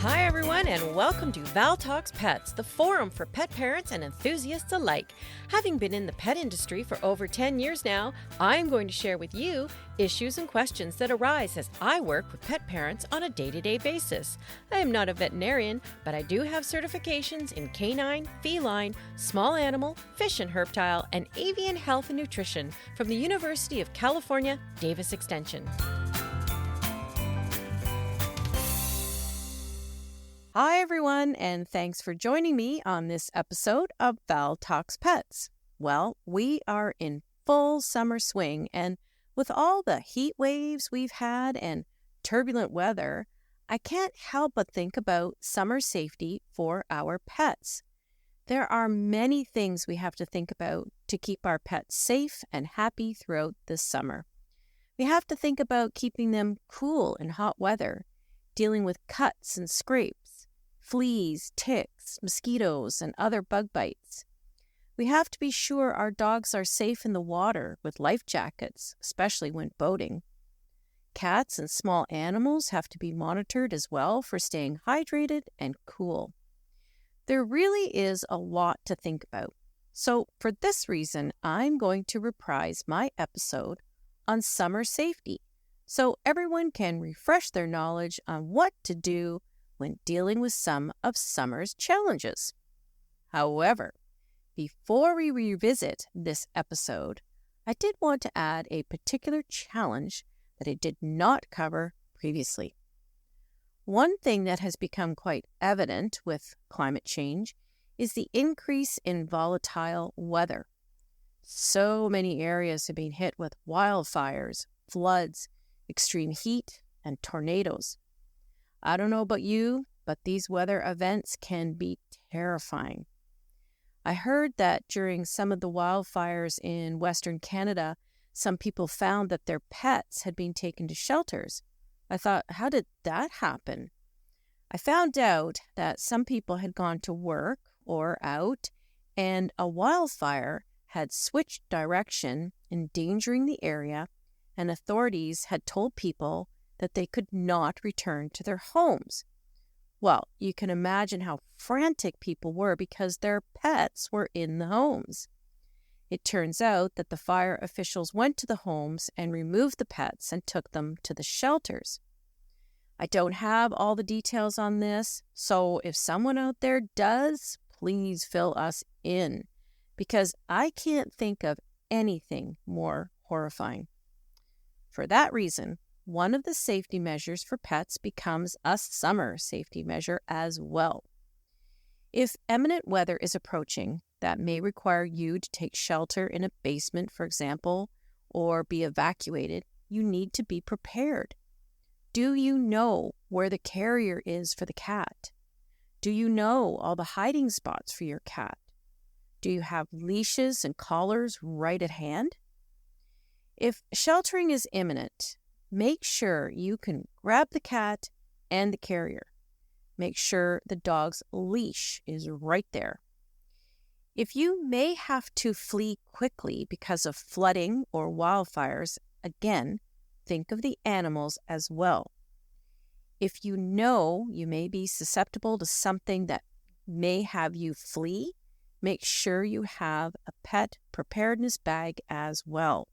Hi, everyone, and welcome to Val Talks Pets, the forum for pet parents and enthusiasts alike. Having been in the pet industry for over 10 years now, I'm going to share with you issues and questions that arise as I work with pet parents on a day-to-day basis. I am not a veterinarian, but I do have certifications in canine, feline, small animal, fish and herptile, and avian health and nutrition from the University of California, Davis Extension. Hi, everyone, and thanks for joining me on this episode of Val Talks Pets. Well, we are in full summer swing, and with all the heat waves we've had and turbulent weather, I can't help but think about summer safety for our pets. There are many things we have to think about to keep our pets safe and happy throughout this summer. We have to think about keeping them cool in hot weather, dealing with cuts and scrapes, fleas, ticks, mosquitoes, and other bug bites. We have to be sure our dogs are safe in the water with life jackets, especially when boating. Cats and small animals have to be monitored as well for staying hydrated and cool. There really is a lot to think about. So for this reason, I'm going to reprise my episode on summer safety so everyone can refresh their knowledge on what to do when dealing with some of summer's challenges. However, before we revisit this episode, I did want to add a particular challenge that I did not cover previously. One thing that has become quite evident with climate change is the increase in volatile weather. So many areas have been hit with wildfires, floods, extreme heat, and tornadoes. I don't know about you, but these weather events can be terrifying. I heard that during some of the wildfires in Western Canada, some people found that their pets had been taken to shelters. I thought, how did that happen? I found out that some people had gone to work or out, and a wildfire had switched direction, endangering the area, and authorities had told people that they could not return to their homes. Well, you can imagine how frantic people were because their pets were in the homes. It turns out that the fire officials went to the homes and removed the pets and took them to the shelters. I don't have all the details on this, so if someone out there does, please fill us in, because I can't think of anything more horrifying. For that reason, one of the safety measures for pets becomes a summer safety measure as well. If imminent weather is approaching, that may require you to take shelter in a basement, for example, or be evacuated, you need to be prepared. Do you know where the carrier is for the cat? Do you know all the hiding spots for your cat? Do you have leashes and collars right at hand? If sheltering is imminent, make sure you can grab the cat and the carrier. Make sure the dog's leash is right there. If you may have to flee quickly because of flooding or wildfires, again, think of the animals as well. If you know you may be susceptible to something that may have you flee, make sure you have a pet preparedness bag as well.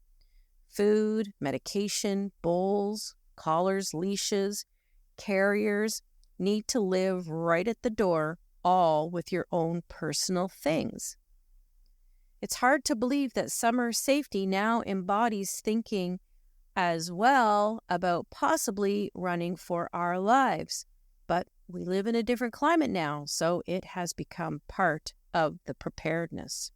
Food, medication, bowls, collars, leashes, carriers need to live right at the door, all with your own personal things. It's hard to believe that summer safety now embodies thinking as well about possibly running for our lives. But we live in a different climate now, so it has become part of the preparedness.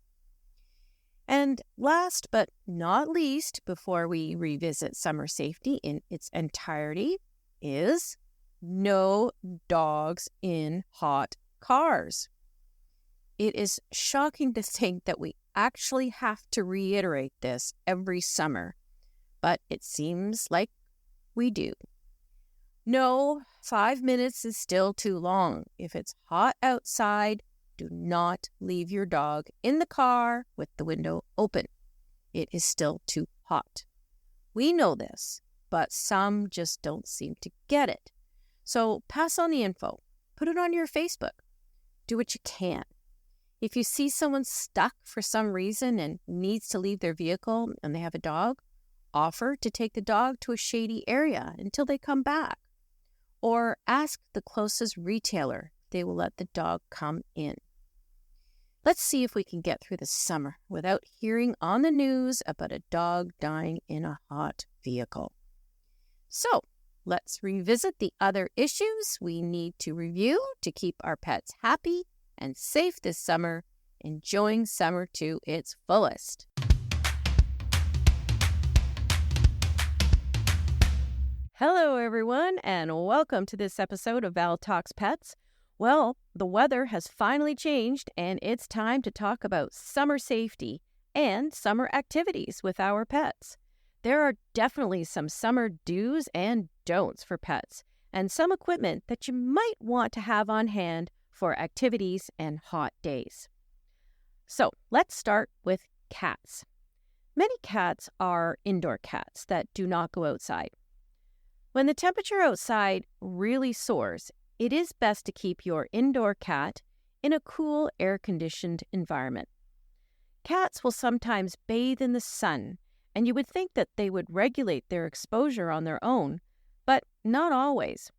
And last but not least, before we revisit summer safety in its entirety, is no dogs in hot cars. It is shocking to think that we actually have to reiterate this every summer, but it seems like we do. No, 5 minutes is still too long. If it's hot outside, do not leave your dog in the car with the window open. It is still too hot. We know this, but some just don't seem to get it. So pass on the info. put it on your Facebook. Do what you can. If you see someone stuck for some reason and needs to leave their vehicle and they have a dog, offer to take the dog to a shady area until they come back. Or ask the closest retailer if they will let the dog come in. Let's see if we can get through the summer without hearing on the news about a dog dying in a hot vehicle. So, let's revisit the other issues we need to review to keep our pets happy and safe this summer, enjoying summer to its fullest. Hello, everyone, and welcome to this episode of Val Talks Pets. Well, the weather has finally changed, and it's time to talk about summer safety and summer activities with our pets. There are definitely some summer do's and don'ts for pets, and some equipment that you might want to have on hand for activities and hot days. So, let's start with cats. Many cats are indoor cats that do not go outside. When the temperature outside really soars, it is best to keep your indoor cat in a cool, air-conditioned environment. Cats will sometimes bathe in the sun, and you would think that they would regulate their exposure on their own, but not always.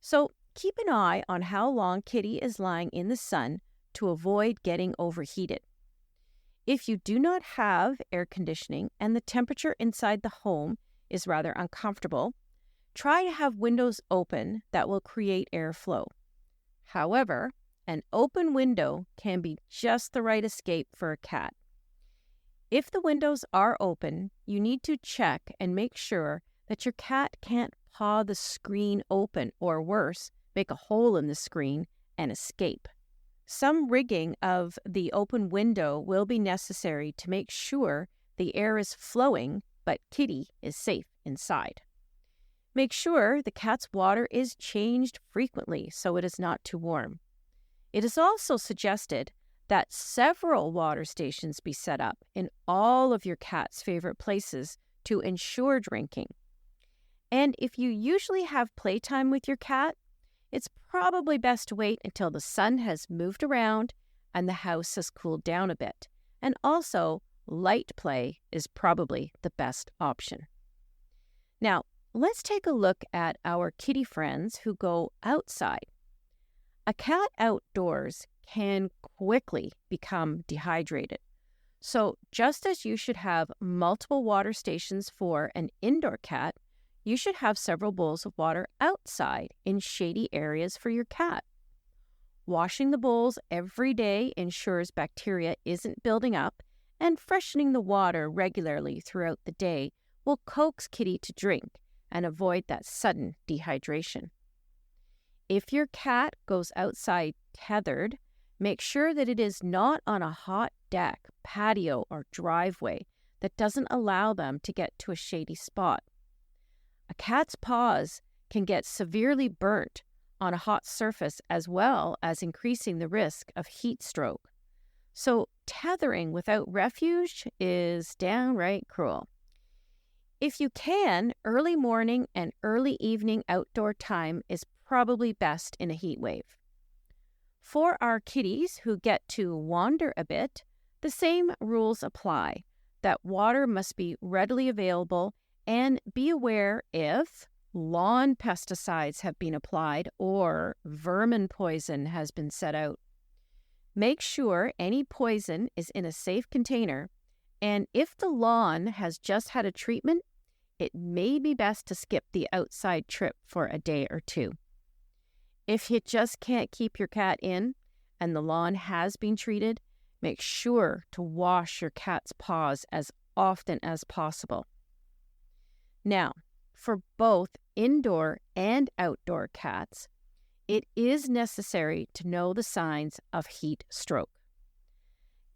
So keep an eye on how long Kitty is lying in the sun to avoid getting overheated. If you do not have air conditioning and the temperature inside the home is rather uncomfortable, try to have windows open that will create airflow. However, an open window can be just the right escape for a cat. If the windows are open, you need to check and make sure that your cat can't paw the screen open or worse, make a hole in the screen and escape. Some rigging of the open window will be necessary to make sure the air is flowing, but Kitty is safe inside. Make sure the cat's water is changed frequently so it is not too warm. It is also suggested that several water stations be set up in all of your cat's favorite places to ensure drinking. And if you usually have playtime with your cat, it's probably best to wait until the sun has moved around and the house has cooled down a bit. And also, light play is probably the best option. Now, let's take a look at our kitty friends who go outside. A cat outdoors can quickly become dehydrated. So just as you should have multiple water stations for an indoor cat, you should have several bowls of water outside in shady areas for your cat. Washing the bowls every day ensures bacteria isn't building up, and freshening the water regularly throughout the day will coax Kitty to drink and avoid that sudden dehydration. If your cat goes outside tethered, make sure that it is not on a hot deck, patio, or driveway that doesn't allow them to get to a shady spot. A cat's paws can get severely burnt on a hot surface as well as increasing the risk of heat stroke. So tethering without refuge is downright cruel. If you can, early morning and early evening outdoor time is probably best in a heat wave. For our kitties who get to wander a bit, the same rules apply, that water must be readily available, and be aware if lawn pesticides have been applied or vermin poison has been set out. Make sure any poison is in a safe container, and if the lawn has just had a treatment, it may be best to skip the outside trip for a day or two. If you just can't keep your cat in and the lawn has been treated, make sure to wash your cat's paws as often as possible. Now, for both indoor and outdoor cats, it is necessary to know the signs of heat stroke.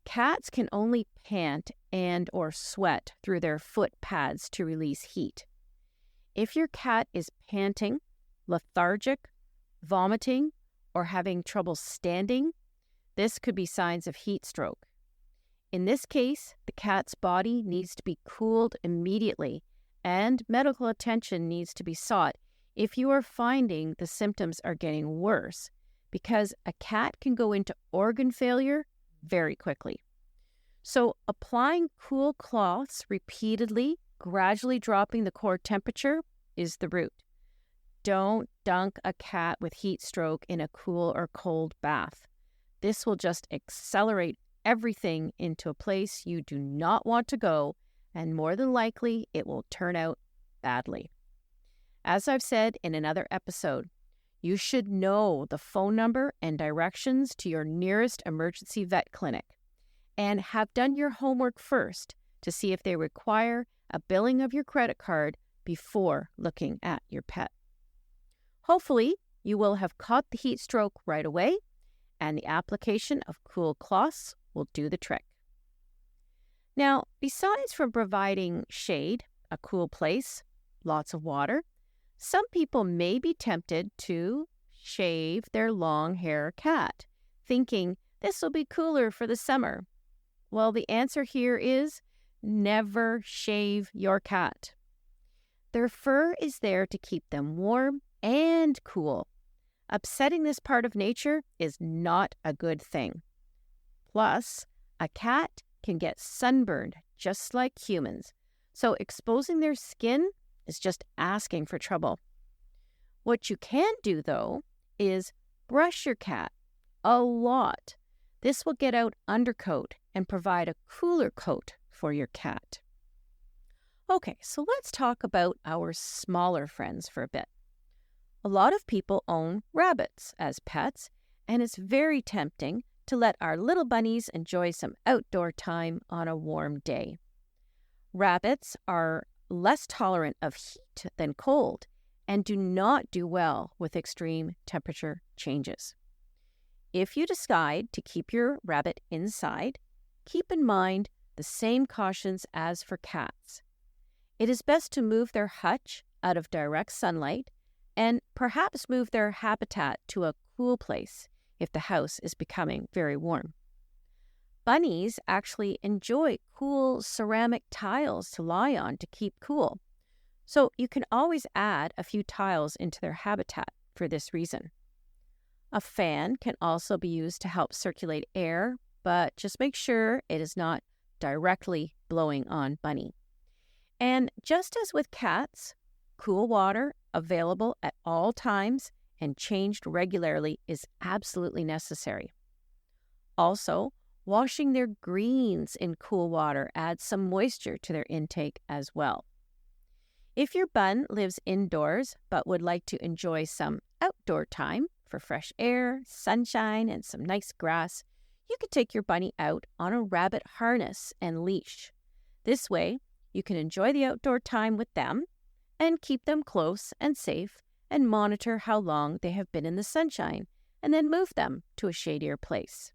Cats can only pant and or sweat through their foot pads to release heat. If your cat is panting, lethargic, vomiting, or having trouble standing, this could be signs of heat stroke. In this case, the cat's body needs to be cooled immediately, and medical attention needs to be sought if you are finding the symptoms are getting worse, because a cat can go into organ failure very quickly. So applying cool cloths repeatedly, gradually dropping the core temperature, is the route. Don't dunk a cat with heat stroke in a cool or cold bath. This will just accelerate everything into a place you do not want to go, and more than likely, it will turn out badly. As I've said in another episode, you should know the phone number and directions to your nearest emergency vet clinic, and have done your homework first to see if they require a billing of your credit card before looking at your pet. Hopefully, you will have caught the heat stroke right away, and the application of cool cloths will do the trick. Now, besides from providing shade, a cool place, lots of water, some people may be tempted to shave their long-hair cat, thinking this will be cooler for the summer. Well, the answer here is never shave your cat. Their fur is there to keep them warm and cool. Upsetting this part of nature is not a good thing. Plus, a cat can get sunburned just like humans, so exposing their skin is just asking for trouble. What you can do, though, is brush your cat a lot. This will get out undercoat and provide a cooler coat for your cat. Okay, so let's talk about our smaller friends for a bit. A lot of people own rabbits as pets, and it's very tempting to let our little bunnies enjoy some outdoor time on a warm day. Rabbits are less tolerant of heat than cold and do not do well with extreme temperature changes. If you decide to keep your rabbit inside, keep in mind the same cautions as for cats. It is best to move their hutch out of direct sunlight and perhaps move their habitat to a cool place if the house is becoming very warm. Bunnies actually enjoy cool ceramic tiles to lie on to keep cool, so you can always add a few tiles into their habitat for this reason. A fan can also be used to help circulate air, but just make sure it is not directly blowing on Bunny. And just as with cats, cool water available at all times and changed regularly is absolutely necessary. Also, washing their greens in cool water adds some moisture to their intake as well. If your bun lives indoors but would like to enjoy some outdoor time for fresh air, sunshine, and some nice grass, you could take your bunny out on a rabbit harness and leash. This way, you can enjoy the outdoor time with them and keep them close and safe and monitor how long they have been in the sunshine and then move them to a shadier place.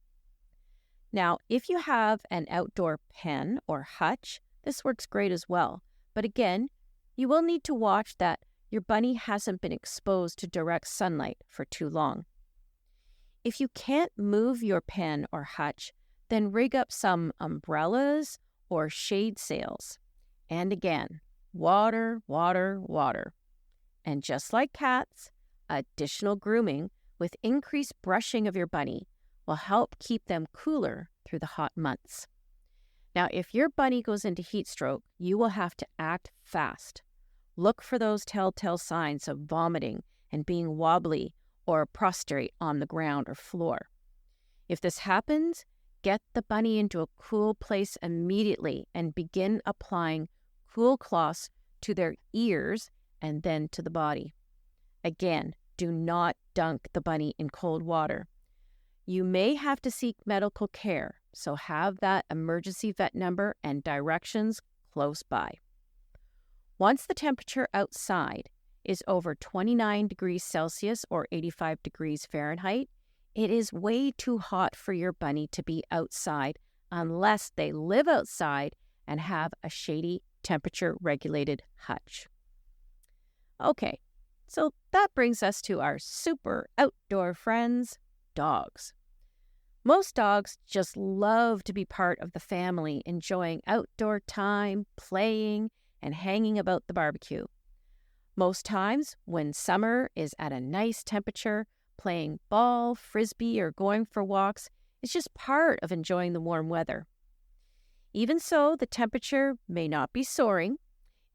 Now, if you have an outdoor pen or hutch, this works great as well. But again, you will need to watch that your bunny hasn't been exposed to direct sunlight for too long. If you can't move your pen or hutch, then rig up some umbrellas or shade sails. And again, water, water, water. And just like cats, additional grooming with increased brushing of your bunny will help keep them cooler through the hot months. Now, if your bunny goes into heat stroke, you will have to act fast. Look for those telltale signs of vomiting and being wobbly or prostrate on the ground or floor. If this happens, get the bunny into a cool place immediately and begin applying cool cloths to their ears and then to the body. Again, do not dunk the bunny in cold water. You may have to seek medical care, so have that emergency vet number and directions close by. Once the temperature outside is over 29 degrees Celsius or 85 degrees Fahrenheit, it is way too hot for your bunny to be outside unless they live outside and have a shady temperature-regulated hutch. Okay, so that brings us to our super outdoor friends, dogs. Most dogs just love to be part of the family, enjoying outdoor time, playing, and hanging about the barbecue. Most times, when summer is at a nice temperature, playing ball, frisbee, or going for walks is just part of enjoying the warm weather. Even so, the temperature may not be soaring.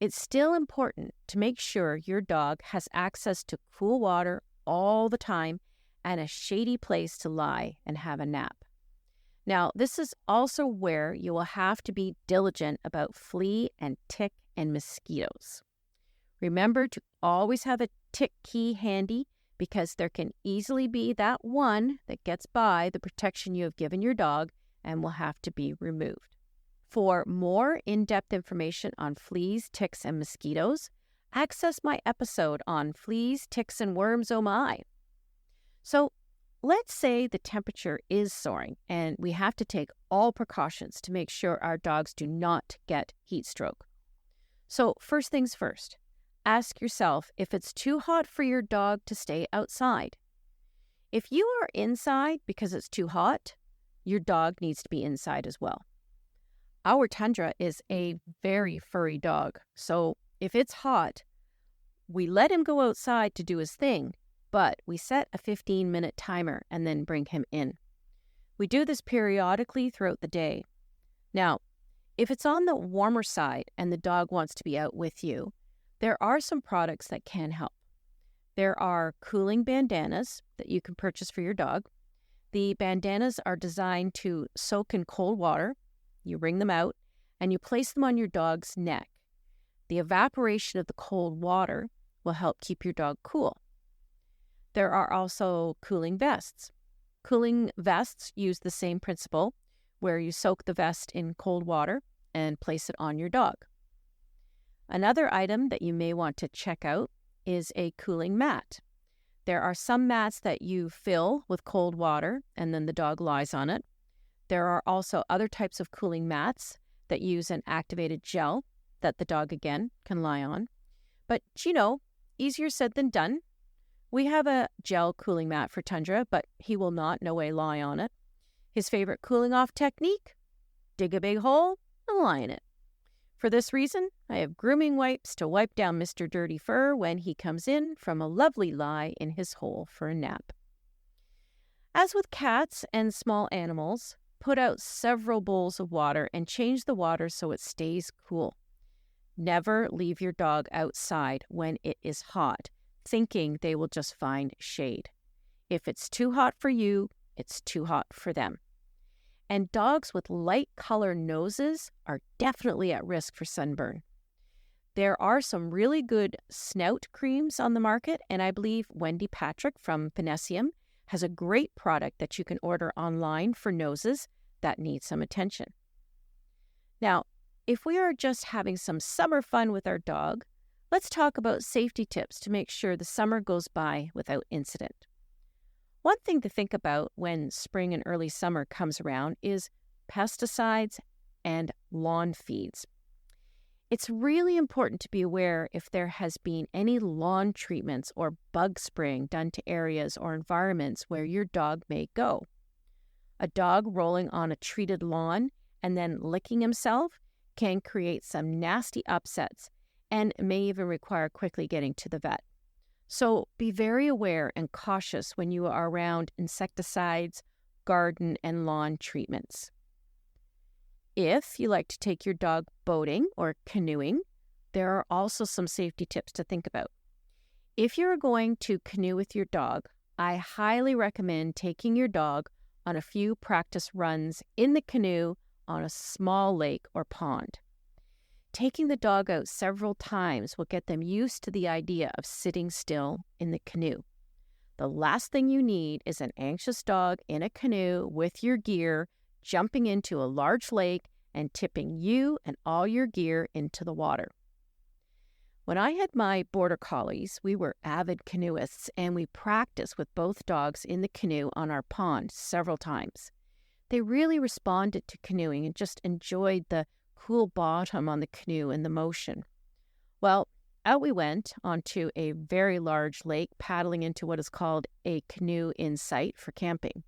It's still important to make sure your dog has access to cool water all the time and a shady place to lie and have a nap. Now, this is also where you will have to be diligent about flea and tick and mosquitoes. Remember to always have a tick key handy because there can easily be that one that gets by the protection you have given your dog and will have to be removed. For more in-depth information on fleas, ticks, and mosquitoes, access my episode on fleas, ticks, and worms, oh my. So let's say the temperature is soaring and we have to take all precautions to make sure our dogs do not get heat stroke. So first things first, ask yourself if it's too hot for your dog to stay outside. If you are inside because it's too hot, your dog needs to be inside as well. Our Tundra is a very furry dog, so if it's hot, we let him go outside to do his thing, but we set a 15-minute timer and then bring him in. We do this periodically throughout the day. Now, if it's on the warmer side and the dog wants to be out with you, there are some products that can help. There are cooling bandanas that you can purchase for your dog. The bandanas are designed to soak in cold water. You wring them out, and you place them on your dog's neck. The evaporation of the cold water will help keep your dog cool. There are also cooling vests. Cooling vests use the same principle, where you soak the vest in cold water and place it on your dog. Another item that you may want to check out is a cooling mat. There are some mats that you fill with cold water, and then the dog lies on it. There are also other types of cooling mats that use an activated gel that the dog, again, can lie on. But, easier said than done. We have a gel cooling mat for Tundra, but he will not, no way, lie on it. His favorite cooling off technique? Dig a big hole and lie in it. For this reason, I have grooming wipes to wipe down Mr. Dirty Fur when he comes in from a lovely lie in his hole for a nap. As with cats and small animals, put out several bowls of water and change the water so it stays cool. Never leave your dog outside when it is hot, thinking they will just find shade. If it's too hot for you, it's too hot for them. And dogs with light color noses are definitely at risk for sunburn. There are some really good snout creams on the market, and I believe Wendy Patrick from Finessium has a great product that you can order online for noses that need some attention. Now, if we are just having some summer fun with our dog, let's talk about safety tips to make sure the summer goes by without incident. One thing to think about when spring and early summer comes around is pesticides and lawn feeds. It's really important to be aware if there has been any lawn treatments or bug spraying done to areas or environments where your dog may go. A dog rolling on a treated lawn and then licking himself can create some nasty upsets and may even require quickly getting to the vet. So be very aware and cautious when you are around insecticides, garden, and lawn treatments. If you like to take your dog boating or canoeing, there are also some safety tips to think about. If you're going to canoe with your dog, I highly recommend taking your dog on a few practice runs in the canoe on a small lake or pond. Taking the dog out several times will get them used to the idea of sitting still in the canoe. The last thing you need is an anxious dog in a canoe with your gear, jumping into a large lake and tipping you and all your gear into the water. When I had my border collies, we were avid canoeists and we practiced with both dogs in the canoe on our pond several times. They really responded to canoeing and just enjoyed the cool bottom on the canoe and the motion. Well, out we went onto a very large lake, paddling into what is called a canoe in sight for camping.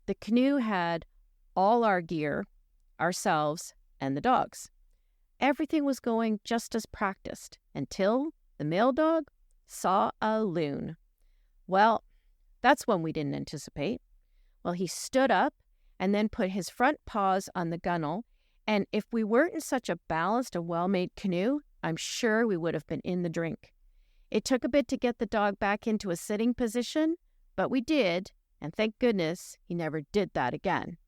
The canoe had all our gear, ourselves, and the dogs. Everything was going just as practiced until the male dog saw a loon. Well, That's one we didn't anticipate. Well, he stood up and then put his front paws on the gunnel, and if we weren't in such a balanced and well-made canoe, I'm sure we would have been in the drink. It took a bit to get the dog back into a sitting position, but we did, and thank goodness he never did that again.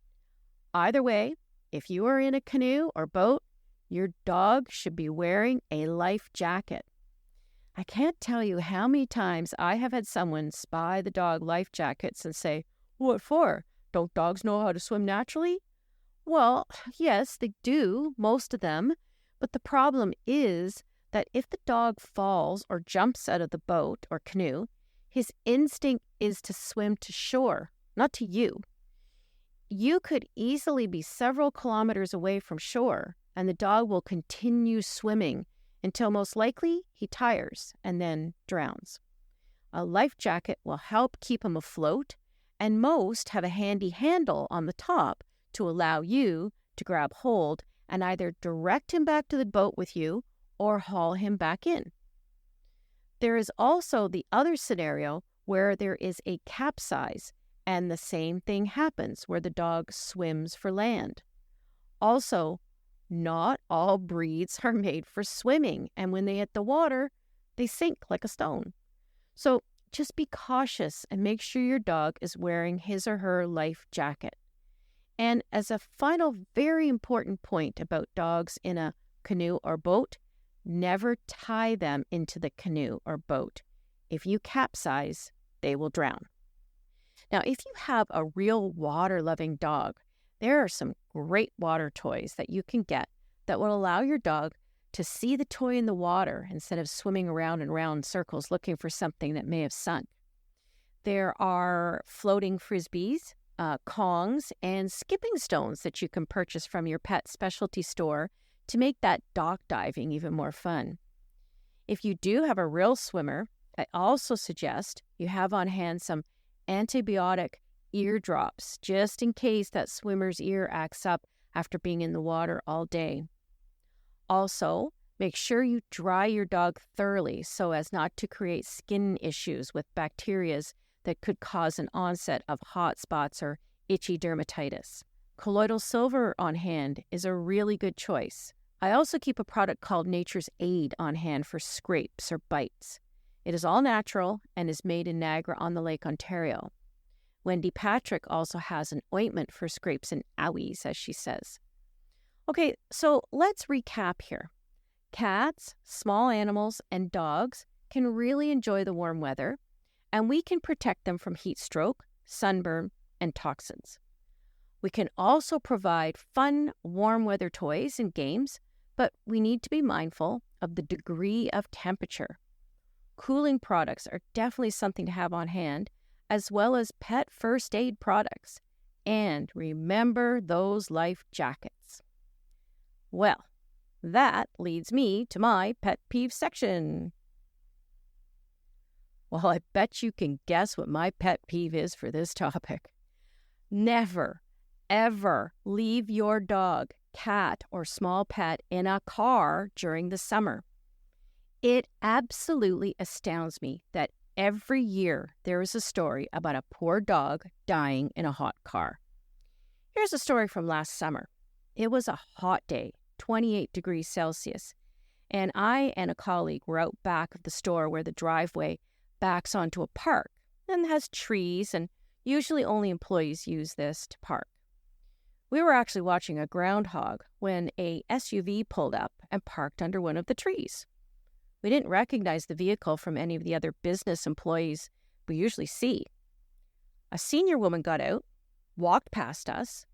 Either way, if you are in a canoe or boat, your dog should be wearing a life jacket. I can't tell you how many times I have had someone spy the dog life jackets and say, "What for? Don't dogs know how to swim naturally?" Well, yes, they do, most of them, but the problem is that if the dog falls or jumps out of the boat or canoe, his instinct is to swim to shore, not to you. You could easily be several kilometers away from shore, and the dog will continue swimming until most likely he tires and then drowns. A life jacket will help keep him afloat, and most have a handy handle on the top to allow you to grab hold and either direct him back to the boat with you or haul him back in. There is also the other scenario where there is a capsize and the same thing happens where the dog swims for land. Also, not all breeds are made for swimming, and when they hit the water, they sink like a stone. So just be cautious and make sure your dog is wearing his or her life jacket. And as a final very important point about dogs in a canoe or boat, never tie them into the canoe or boat. If you capsize, they will drown. Now, if you have a real water-loving dog, there are some great water toys that you can get that will allow your dog to see the toy in the water instead of swimming around in round circles looking for something that may have sunk. There are floating frisbees, kongs, and skipping stones that you can purchase from your pet specialty store to make that dock diving even more fun. If you do have a real swimmer, I also suggest you have on hand some antibiotic eardrops, just in case that swimmer's ear acts up after being in the water all day. Also, make sure you dry your dog thoroughly so as not to create skin issues with bacteria that could cause an onset of hot spots or itchy dermatitis. Colloidal silver on hand is a really good choice. I also keep a product called Nature's Aid on hand for scrapes or bites. It is all natural and is made in Niagara-on-the-Lake, Ontario. Wendy Patrick also has an ointment for scrapes and owies, as she says. Okay, so let's recap here. Cats, small animals, and dogs can really enjoy the warm weather, and we can protect them from heat stroke, sunburn, and toxins. We can also provide fun, warm weather toys and games, but we need to be mindful of the degree of temperature. Cooling products are definitely something to have on hand, as well as pet first aid products. And remember those life jackets. Well, that leads me to my pet peeve section. Well, I bet you can guess what my pet peeve is for this topic. Never, ever leave your dog, cat, or small pet in a car during the summer. It absolutely astounds me that every year there is a story about a poor dog dying in a hot car. Here's a story from last summer. It was a hot day, 28 degrees Celsius, and I and a colleague were out back of the store where the driveway backs onto a park and has trees, and usually only employees use this to park. We were actually watching a groundhog when a SUV pulled up and parked under one of the trees. We didn't recognize the vehicle from any of the other business employees we usually see. A senior woman got out, walked past us,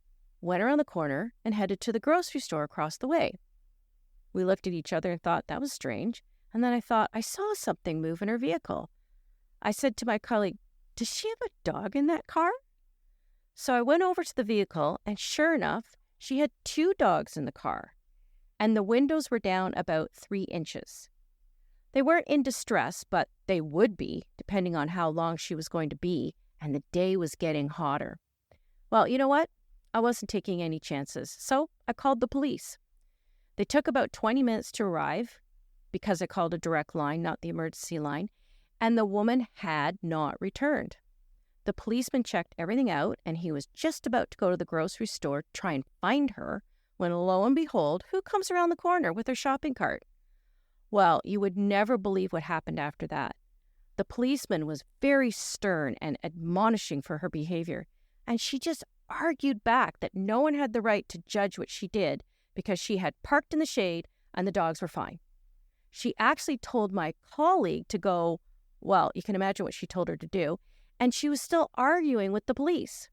went around the corner, and headed to the grocery store across the way. We looked at each other and thought that was strange, and then I thought I saw something move in her vehicle. I said to my colleague, "Does she have a dog in that car?" So I went over to the vehicle, and sure enough, she had 2 dogs in the car, and the windows were down about 3 inches. They weren't in distress, but they would be, depending on how long she was going to be, and the day was getting hotter. Well, you know what? I wasn't taking any chances, so I called the police. They took about 20 minutes to arrive, because I called a direct line, not the emergency line, and the woman had not returned. The policeman checked everything out, and he was just about to go to the grocery store to try and find her when, lo and behold, who comes around the corner with her shopping cart? Well, you would never believe what happened after that. The policeman was very stern and admonishing for her behavior, and she just argued back that no one had the right to judge what she did because she had parked in the shade and the dogs were fine. She actually told my colleague to go, well, you can imagine what she told her to do, and she was still arguing with the police.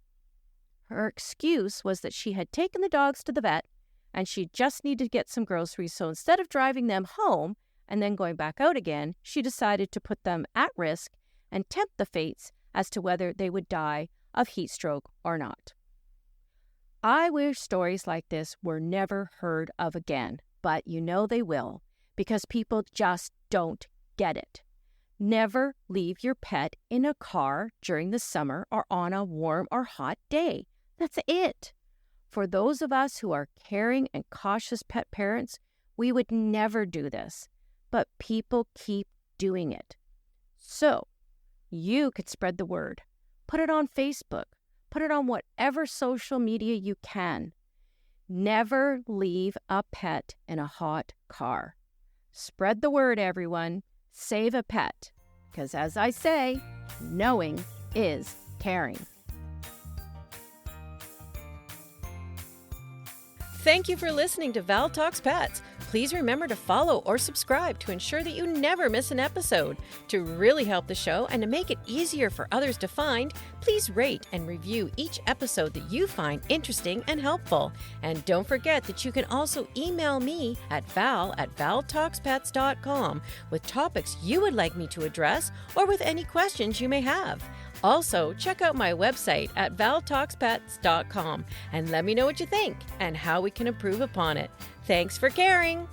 Her excuse was that she had taken the dogs to the vet and she just needed to get some groceries, so instead of driving them home and then going back out again, she decided to put them at risk and tempt the fates as to whether they would die of heat stroke or not. I wish stories like this were never heard of again, but you know they will, because people just don't get it. Never leave your pet in a car during the summer or on a warm or hot day. That's it. For those of us who are caring and cautious pet parents, we would never do this, but people keep doing it. So, you could spread the word. Put it on Facebook. Put it on whatever social media you can. Never leave a pet in a hot car. Spread the word, everyone. Save a pet. Because as I say, knowing is caring. Thank you for listening to Val Talks Pets. Please remember to follow or subscribe to ensure that you never miss an episode. To really help the show and to make it easier for others to find, please rate and review each episode that you find interesting and helpful. And don't forget that you can also email me at val@valtalkspets.com with topics you would like me to address or with any questions you may have. Also, check out my website at valtalkspets.com and let me know what you think and how we can improve upon it. Thanks for caring.